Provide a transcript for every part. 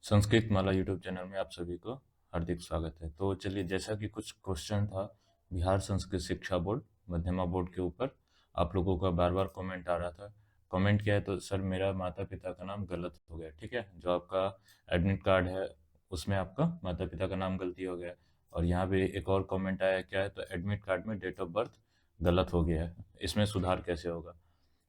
संस्कृत माला YouTube channel में आप सभी को हार्दिक स्वागत है। तो चलिए, जैसा कि कुछ क्वेश्चन था बिहार संस्कृत शिक्षा बोर्ड मध्यमा बोर्ड के ऊपर, आप लोगों का बार बार कमेंट आ रहा था। कमेंट क्या है, तो सर मेरा माता पिता का नाम गलत हो गया। ठीक है, जो आपका एडमिट कार्ड है उसमें आपका माता पिता का नाम गलती हो गया। और यहाँ पे एक और कमेंट आया, क्या है, तो एडमिट कार्ड में डेट ऑफ बर्थ गलत हो गया है, इसमें सुधार कैसे होगा।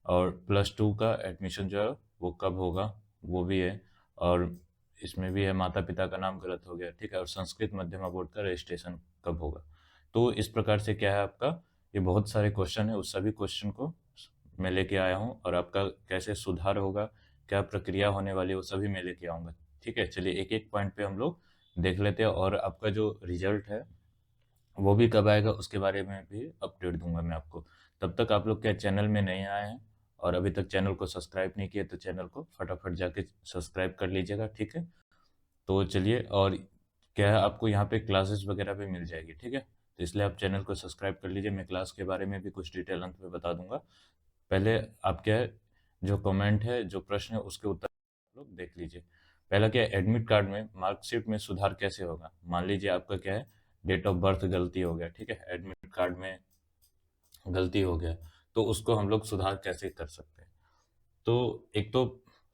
और +2 का एडमिशन जो है वो कब होगा, वो भी है। और इसमें भी है माता पिता का नाम गलत हो गया। ठीक है, और संस्कृत मध्यमा बोर्ड का रजिस्ट्रेशन कब होगा। तो इस प्रकार से क्या है आपका, ये बहुत सारे क्वेश्चन है, उस सभी क्वेश्चन को मैं लेके आया हूँ, और आपका कैसे सुधार होगा, क्या प्रक्रिया होने वाली है, वो सभी मैं लेके आऊँगा। ठीक है, चलिए एक एक पॉइंट पे हम लोग देख लेते हैं। और आपका जो रिजल्ट है वो भी कब आएगा उसके बारे में भी अपडेट दूंगा मैं आपको। तब तक आप लोग क्या चैनल में नए आए हैं और अभी तक चैनल को सब्सक्राइब नहीं किए, तो चैनल को फटाफट जाके सब्सक्राइब कर लीजिएगा। ठीक है, तो चलिए, और क्या है, आपको यहाँ पे क्लासेस वगैरह भी मिल जाएगी। ठीक है, तो इसलिए आप चैनल को सब्सक्राइब कर लीजिए। मैं क्लास के बारे में भी कुछ डिटेल अंत में बता दूंगा। पहले आप क्या है, जो कमेंट है, जो प्रश्न है, उसके उत्तर आप लोग देख लीजिए। पहला क्या है, एडमिट कार्ड में मार्कशीट में सुधार कैसे होगा। मान लीजिए आपका क्या है, डेट ऑफ बर्थ गलती हो गया। ठीक है, एडमिट कार्ड में गलती हो गया, तो उसको हम लोग सुधार कैसे कर सकते हैं। तो एक तो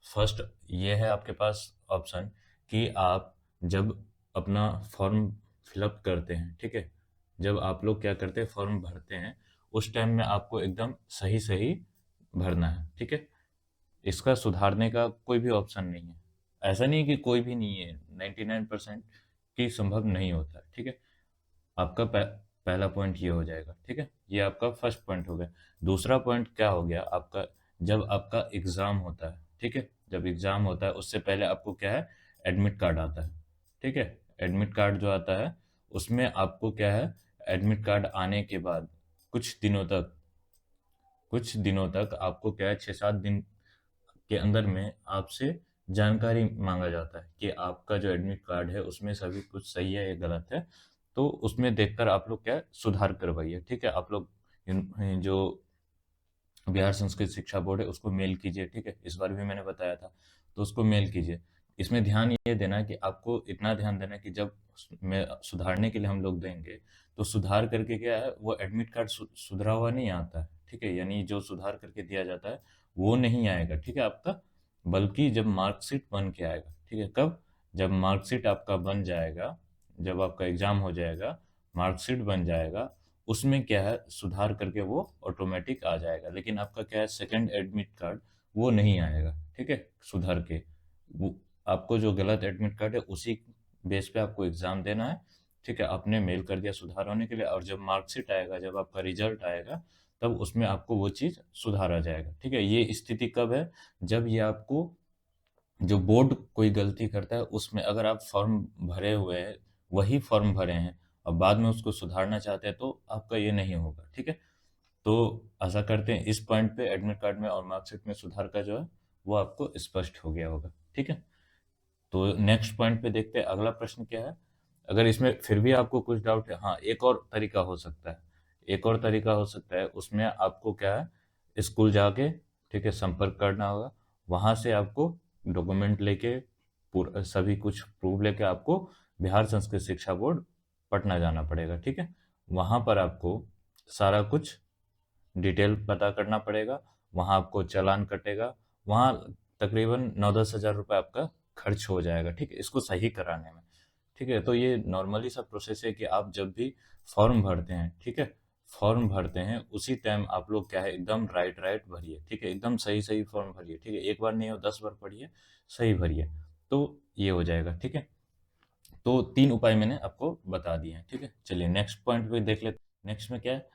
फर्स्ट ये है आपके पास ऑप्शन कि आप जब अपना फॉर्म फिलअप करते हैं, ठीक है, जब आप लोग क्या करते हैं, फॉर्म भरते हैं, उस टाइम में आपको एकदम सही सही भरना है। ठीक है, इसका सुधारने का कोई भी ऑप्शन नहीं है। ऐसा नहीं है कि कोई भी नहीं है, 99% की संभव नहीं होता है। ठीक है, आपका पहला पॉइंट ये हो जाएगा। ठीक है, ये आपका फर्स्ट पॉइंट हो गया। दूसरा पॉइंट क्या हो गया आपका, जब आपका एग्जाम होता है, ठीक है, जब एग्जाम होता है उससे पहले आपको क्या है, एडमिट कार्ड आता है। ठीक है, एडमिट कार्ड जो आता है उसमें आपको क्या है, एडमिट कार्ड आने के बाद कुछ दिनों तक आपको क्या है, 6-7 दिन के अंदर में आपसे जानकारी मांगा जाता है कि आपका जो एडमिट कार्ड है उसमें सभी कुछ सही है या गलत है। तो उसमें देखकर आप लोग क्या है, सुधार करवाइए। ठीक है, आप लोग जो बिहार संस्कृत शिक्षा बोर्ड है उसको मेल कीजिए। ठीक है, इस बार भी मैंने बताया था, तो उसको मेल कीजिए। इसमें ध्यान ये देना है कि आपको इतना ध्यान देना है कि जब में सुधारने के लिए हम लोग देंगे, तो सुधार करके क्या है, वो एडमिट कार्ड सुधरा हुआ नहीं आता है। ठीक है, यानी जो सुधार करके दिया जाता है वो नहीं आएगा। ठीक है, आपका बल्कि जब मार्कशीट बन के आएगा। ठीक है, कब, जब मार्कशीट आपका बन जाएगा, जब आपका एग्जाम हो जाएगा, मार्कशीट बन जाएगा, उसमें क्या है, सुधार करके वो ऑटोमेटिक आ जाएगा। लेकिन आपका क्या है, सेकंड एडमिट कार्ड वो नहीं आएगा। ठीक है, सुधार के वो आपको जो गलत एडमिट कार्ड है उसी बेस पे आपको एग्जाम देना है। ठीक है, आपने मेल कर दिया सुधार होने के लिए, और जब मार्कशीट आएगा, जब आपका रिजल्ट आएगा, तब उसमें आपको वो चीज़ सुधारा जाएगा। ठीक है, ये स्थिति कब है, जब ये आपको, जो बोर्ड कोई गलती करता है उसमें अगर आप फॉर्म भरे हुए हैं, वही फॉर्म भरे हैं, और बाद में उसको सुधारना चाहते हैं, तो आपका ये नहीं होगा। ठीक है, तो ऐसा करते हैं, इस पॉइंट पे एडमिट कार्ड में और मार्कशीट में सुधार का जो है वो आपको स्पष्ट हो गया होगा। ठीक है, तो नेक्स्ट पॉइंट पे देखते हैं, अगला प्रश्न क्या है। अगर इसमें फिर भी आपको कुछ डाउट है, हाँ, एक और तरीका हो सकता है। एक और तरीका हो सकता है, उसमें आपको क्या है, स्कूल जाके, ठीक है, संपर्क करना होगा। वहां से आपको डॉक्यूमेंट लेके, पूरा सभी कुछ प्रूफ लेके आपको बिहार संस्कृत शिक्षा बोर्ड पटना जाना पड़ेगा। ठीक है, वहां पर आपको सारा कुछ डिटेल पता करना पड़ेगा। वहाँ आपको चालान कटेगा। वहाँ तकरीबन 9-10 हज़ार रुपये आपका खर्च हो जाएगा। ठीक है, इसको सही कराने में। ठीक है, तो ये नॉर्मली सा प्रोसेस है कि आप जब भी फॉर्म भरते हैं, ठीक है, फॉर्म भरते हैं उसी टाइम आप लोग क्या है, एकदम राइट राइट भरिए। ठीक है, एकदम सही सही फॉर्म भरिए। ठीक है, एक बार नहीं हो, 10 बार पढ़िए, सही भरिए, तो ये हो जाएगा। ठीक है, तो 3 उपाय मैंने आपको बता दिए हैं। ठीक है, चलिए नेक्स्ट पॉइंट पे देख लेते हैं। नेक्स्ट में क्या है,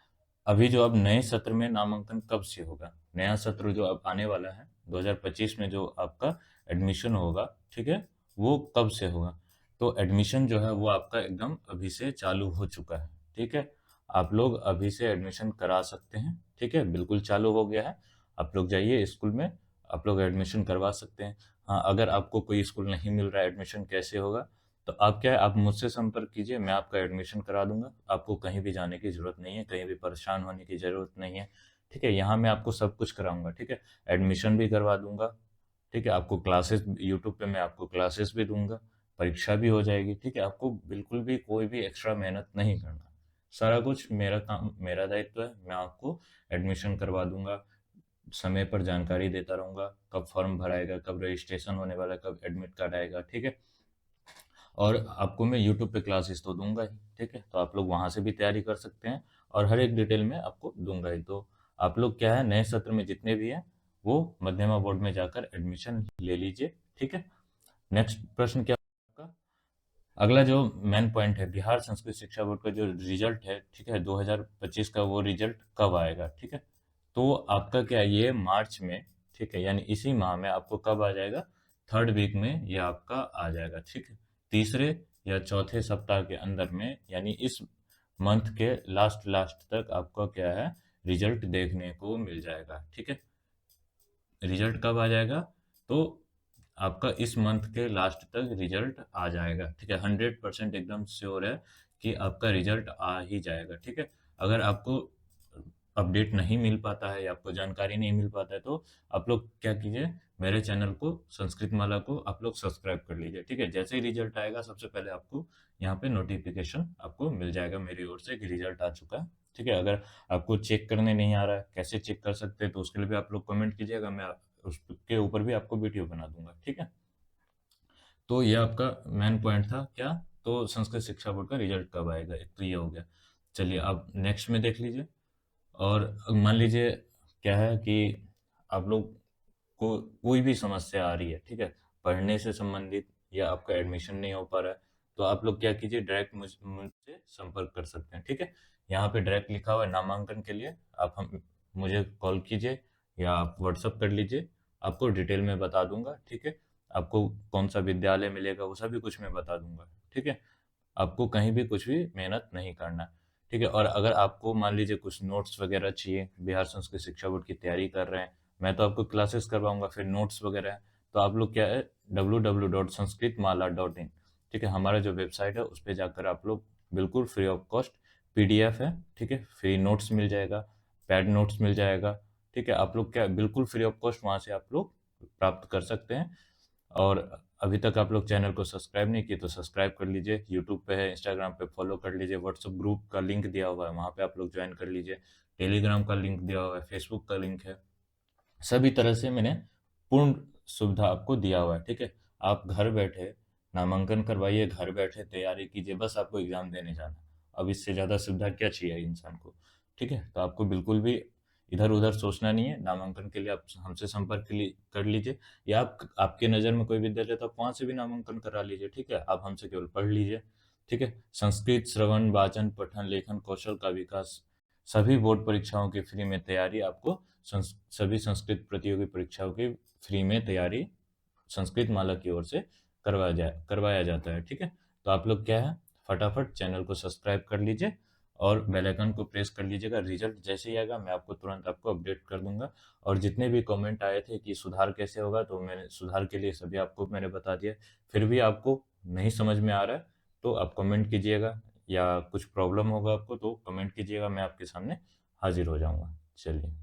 अभी जो अब नए सत्र में नामांकन कब से होगा। नया सत्र जो अब आने वाला है 2025 में, जो आपका एडमिशन होगा, ठीक है, वो कब से होगा। तो एडमिशन जो है वो आपका एकदम अभी से चालू हो चुका है। ठीक है, आप लोग अभी से एडमिशन करा सकते हैं। ठीक है, बिल्कुल चालू हो गया है। आप लोग जाइए स्कूल में, आप लोग एडमिशन करवा सकते हैं। हाँ, अगर आपको कोई स्कूल नहीं मिल रहा है, एडमिशन कैसे होगा, तो आप क्या है, आप मुझसे संपर्क कीजिए, मैं आपका एडमिशन करा दूंगा। आपको कहीं भी जाने की ज़रूरत नहीं है, कहीं भी परेशान होने की ज़रूरत नहीं है। ठीक है, यहाँ मैं आपको सब कुछ कराऊंगा। ठीक है, एडमिशन भी करवा दूंगा, ठीक है? आपको क्लासेस यूट्यूब पे मैं आपको क्लासेस भी दूँगा, परीक्षा भी हो जाएगी, ठीक है? आपको बिल्कुल भी कोई भी एक्स्ट्रा मेहनत नहीं करना। सारा कुछ मेरा काम, मेरा दायित्व है, मैं आपको एडमिशन करवा दूँगा, समय पर जानकारी देता रहूँगा, कब फॉर्म भराएगा, कब रजिस्ट्रेशन होने वाला है, कब एडमिट कार्ड आएगा, ठीक है? और आपको मैं यूट्यूब पे क्लासेस तो दूँगा ही, ठीक है? तो आप लोग वहाँ से भी तैयारी कर सकते हैं और हर एक डिटेल में आपको दूँगा ही। तो आप लोग क्या है, नए सत्र में जितने भी हैं, वो मध्यमा बोर्ड में जाकर एडमिशन ले लीजिए, ठीक है? नेक्स्ट प्रश्न क्या है आपका? अगला जो मेन पॉइंट है, बिहार संस्कृत शिक्षा बोर्ड का जो रिजल्ट है, ठीक है, 2025 का वो रिजल्ट कब आएगा, ठीक है? तो आपका क्या है, ये मार्च में, ठीक है, यानी इसी माह में आपको कब आ जाएगा, थर्ड वीक में ये आपका आ जाएगा, ठीक है, तीसरे या चौथे सप्ताह के अंदर में, यानी इस मंथ के लास्ट लास्ट तक आपका क्या है, रिजल्ट देखने को मिल जाएगा, ठीक है। रिजल्ट कब आ जाएगा, तो आपका इस मंथ के लास्ट तक रिजल्ट आ जाएगा, ठीक है, 100% एकदम श्योर है कि आपका रिजल्ट आ ही जाएगा, ठीक है। अगर आपको अपडेट नहीं मिल पाता है या आपको जानकारी नहीं मिल पाता है, तो आप लोग क्या कीजिए, मेरे चैनल को, संस्कृत माला को आप लोग सब्सक्राइब कर लीजिए, ठीक है। जैसे ही रिजल्ट आएगा सबसे पहले आपको यहाँ पे नोटिफिकेशन आपको मिल जाएगा मेरी ओर से कि रिजल्ट आ चुका है, ठीक है। अगर आपको चेक करने नहीं आ रहा है, कैसे चेक कर सकते हैं, तो उसके लिए भी आप लोग कमेंट कीजिएगा, मैं उसके ऊपर भी आपको वीडियो बना दूंगा, ठीक है। तो ये आपका मेन पॉइंट था क्या, तो संस्कृत शिक्षा बोर्ड का रिजल्ट कब आएगा, एक तो ये हो गया। चलिए आप नेक्स्ट में देख लीजिए। और मान लीजिए क्या है कि आप लोग को कोई भी समस्या आ रही है, ठीक है, पढ़ने से संबंधित या आपका एडमिशन नहीं हो पा रहा है, तो आप लोग क्या कीजिए, डायरेक्ट मुझसे संपर्क कर सकते हैं, ठीक है। यहाँ पे डायरेक्ट लिखा हुआ है नामांकन के लिए, आप हम मुझे कॉल कीजिए या आप व्हाट्सअप कर लीजिए, आपको डिटेल में बता दूंगा, ठीक है। आपको कौन सा विद्यालय मिलेगा वो सभी कुछ मैं बता दूंगा, ठीक है। आपको कहीं भी कुछ भी मेहनत नहीं करना, ठीक है। और अगर आपको मान लीजिए कुछ नोट्स वगैरह चाहिए, बिहार संस्कृत शिक्षा बोर्ड की तैयारी कर रहे हैं, मैं तो आपको क्लासेस करवाऊंगा, फिर नोट्स वगैरह है, तो आप लोग क्या है, www.sanskritmala.in, ठीक है, हमारा जो वेबसाइट है उस पर जाकर आप लोग बिल्कुल फ्री ऑफ कॉस्ट, पीडीएफ है, ठीक है, फ्री नोट्स मिल जाएगा, पैड नोट्स मिल जाएगा, ठीक है। आप लोग क्या बिल्कुल फ्री ऑफ कॉस्ट वहाँ से आप लोग प्राप्त कर सकते हैं। और अभी तक आप लोग चैनल को सब्सक्राइब नहीं किए तो सब्सक्राइब कर लीजिए, यूट्यूब पे है, इंस्टाग्राम पे फॉलो कर लीजिए, व्हाट्सएप ग्रुप का लिंक दिया हुआ है वहाँ पे आप लोग ज्वाइन कर लीजिए, टेलीग्राम का लिंक दिया हुआ है, फेसबुक का लिंक है, सभी तरह से मैंने पूर्ण सुविधा आपको दिया हुआ है, ठीक है। आप घर बैठे नामांकन करवाइए, घर बैठे तैयारी कीजिए, बस आपको एग्जाम देने जाना है। अब इससे ज़्यादा सुविधा क्या चाहिए इंसान को, ठीक है। तो आपको बिल्कुल भी इधर उधर सोचना नहीं है, नामांकन के लिए आप हमसे संपर्क कर लीजिए, या आपके नज़र में कोई विद्यालय तो आप वहाँ से भी नामांकन करा लीजिए, ठीक है। आप हमसे केवल पढ़ लीजिए, ठीक है। संस्कृत श्रवण वाचन पठन लेखन कौशल का विकास, सभी बोर्ड परीक्षाओं की फ्री में तैयारी आपको, सभी संस्कृत प्रतियोगी परीक्षाओं की फ्री में तैयारी संस्कृत माला की ओर से करवाया जाता है, ठीक है। तो आप लोग क्या है, फटाफट चैनल को सब्सक्राइब कर लीजिए और बेल आइकन को प्रेस कर लीजिएगा, रिजल्ट जैसे ही आएगा मैं आपको तुरंत आपको अपडेट कर दूंगा। और जितने भी कमेंट आए थे कि सुधार कैसे होगा, तो मैंने सुधार के लिए सभी आपको मैंने बता दिया। फिर भी आपको नहीं समझ में आ रहा है तो आप कमेंट कीजिएगा, या कुछ प्रॉब्लम होगा आपको तो कमेंट कीजिएगा, मैं आपके सामने हाजिर हो जाऊंगा। चलिए।